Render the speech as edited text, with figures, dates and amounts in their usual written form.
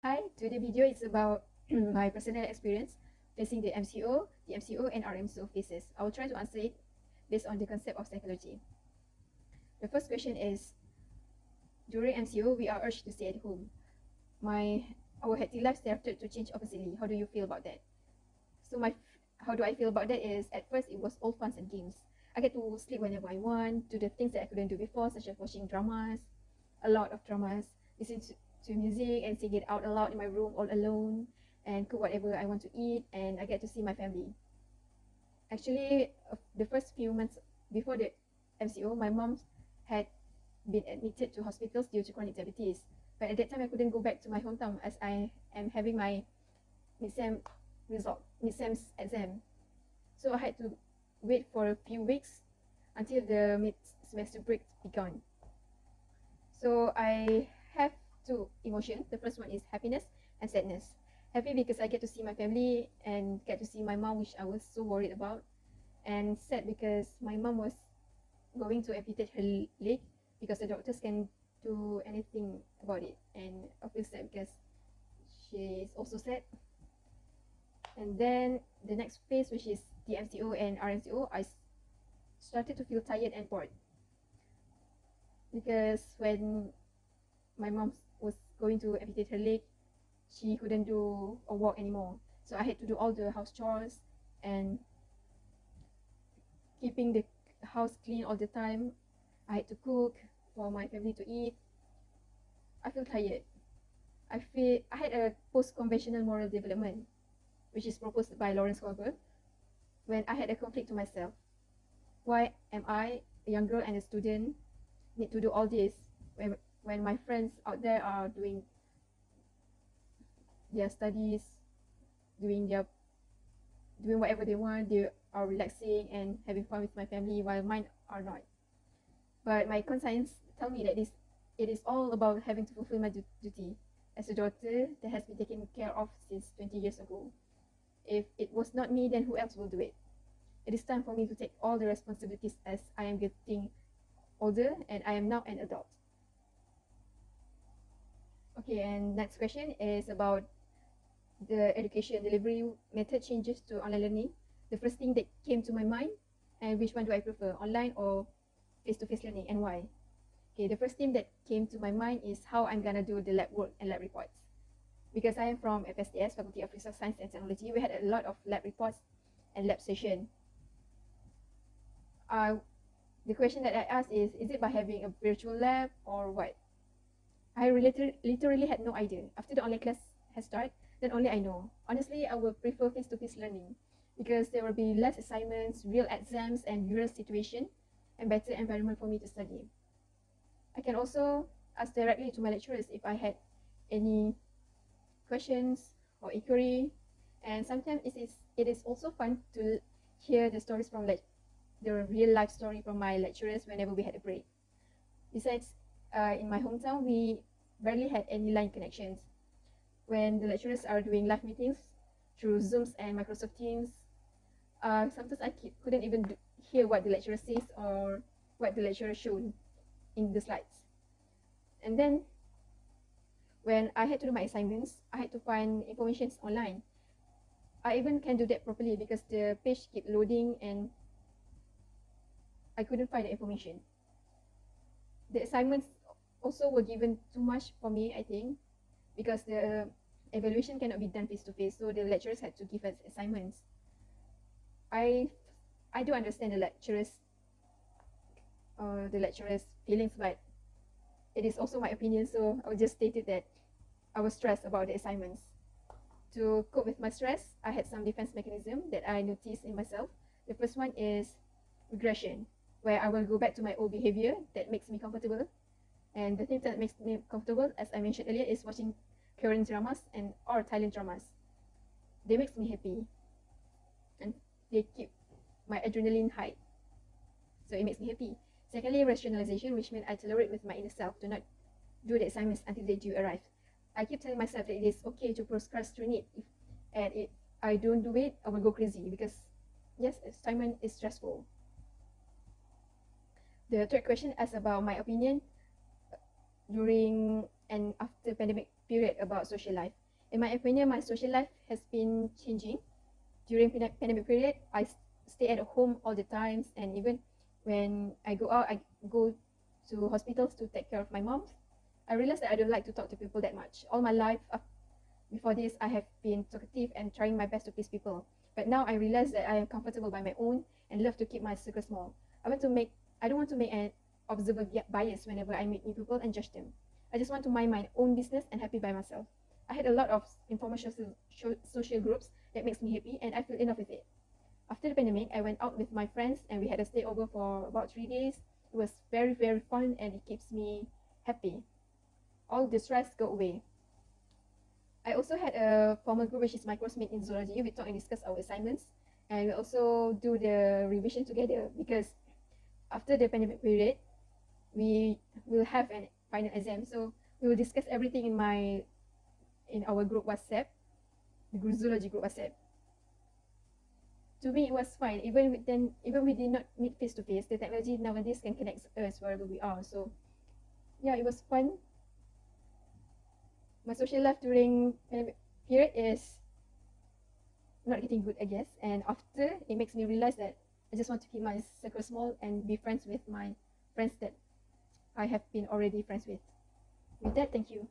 Hi, today video is about my personal experience facing the MCO, and RMCO phases. I will try to answer it based on the concept of psychology. The first question is, during MCO, we are urged to stay at home. Our hectic life started to change oppositely. How do you feel about that? So how do I feel about that is, at first it was all fun and games. I get to sleep whenever I want, do the things that I couldn't do before, such as watching dramas, a lot of dramas, listen to music and sing it out aloud in my room all alone, and cook whatever I want to eat, and I get to see my family. Actually, the first few months before the MCO, my mom had been admitted to hospitals due to chronic diabetes. But at that time, I couldn't go back to my hometown as I am having my mid-sem exam. So I had to wait for a few weeks until the mid-semester break began. So I have two emotions. The first one is happiness and sadness. Happy because I get to see my family and get to see my mom, which I was so worried about. And sad because my mom was going to amputate her leg because the doctors can do anything about it. And I feel sad because she is also sad. And then the next phase, which is the MCO and RMCO, I started to feel tired and bored because when my mom was going to amputate her leg, she couldn't do or walk anymore. So I had to do all the house chores and keeping the house clean all the time. I had to cook for my family to eat. I feel tired. I had a post-conventional moral development, which is proposed by Lawrence Weber, when I had a conflict to myself. Why am I, a young girl and a student, need to do all this when my friends out there are doing their studies, doing their doing whatever they want, they are relaxing and having fun with my family while mine are not. But my conscience tell me that it is all about having to fulfill my duty as a daughter that has been taken care of since 20 years ago. If it was not me, then who else will do it? It is time for me to take all the responsibilities as I am getting older and I am now an adult. Okay, and next question is about the education delivery method changes to online learning. The first thing that came to my mind, and which one do I prefer, online or face-to-face learning, and why? Okay, the first thing that came to my mind is how I'm gonna do the lab work and lab reports. Because I am from FSTS, Faculty of Research Science and Technology, we had a lot of lab reports and lab session. The question that I asked is it by having a virtual lab or what? I literally had no idea. After the online class has started, then only I know. Honestly, I would prefer face-to-face learning because there will be less assignments, real exams, and real situation, and better environment for me to study. I can also ask directly to my lecturers if I had any questions or inquiry. And sometimes it is also fun to hear the stories from the real life story from my lecturers whenever we had a break. Besides, in my hometown, we barely had any line connections. When the lecturers are doing live meetings through Zooms and Microsoft Teams, sometimes I couldn't even hear what the lecturer says or what the lecturer showed in the slides. And then when I had to do my assignments, I had to find information online. I even can do that properly because the page kept loading and I couldn't find the information. The assignments also were given too much for me, I think, because the evaluation cannot be done face to face, so the lecturers had to give us assignments. I do understand the lecturers' feelings, but it is also my opinion, so I will just state it that I was stressed about the assignments. To cope with my stress, I had some defense mechanism that I noticed in myself. The first one is regression, where I will go back to my old behavior that makes me comfortable. And the thing that makes me comfortable, as I mentioned earlier, is watching Korean dramas or Thailand dramas. They makes me happy and they keep my adrenaline high. So it makes me happy. Secondly, rationalization, which means I tolerate with my inner self to not do the assignments until they do arrive. I keep telling myself that it is okay to procrastinate, and if I don't do it, I will go crazy because yes, assignment is stressful. The third question asks about my opinion during and after pandemic period about social life. In my opinion, my social life has been changing during pandemic period. I stay at home all the times, and even when I go out, I go to hospitals to take care of my mom. I realized that I don't like to talk to people that much. All my life before this, I have been talkative and trying my best to please people. But now I realize that I am comfortable by my own and love to keep my circle small. I don't want to make an observer bias whenever I meet new people and judge them. I just want to mind my own business and happy by myself. I had a lot of informal social groups that makes me happy, and I feel enough with it. After the pandemic, I went out with my friends and we had a stay over for about 3 days. It was very, very fun and it keeps me happy. All the stress go away. I also had a formal group which is my coursemate in zoology. We talk and discuss our assignments, and we also do the revision together because after the pandemic period, we will have an final exam. So we will discuss everything in our group WhatsApp, the zoology group WhatsApp. To me, it was fine. Even we did not meet face to face, the technology nowadays can connect us wherever we are. So yeah, it was fun. My social life during pandemic period is not getting good, I guess. And after, it makes me realize that I just want to keep my circle small and be friends with my friends that I have been already friends with. With that, thank you.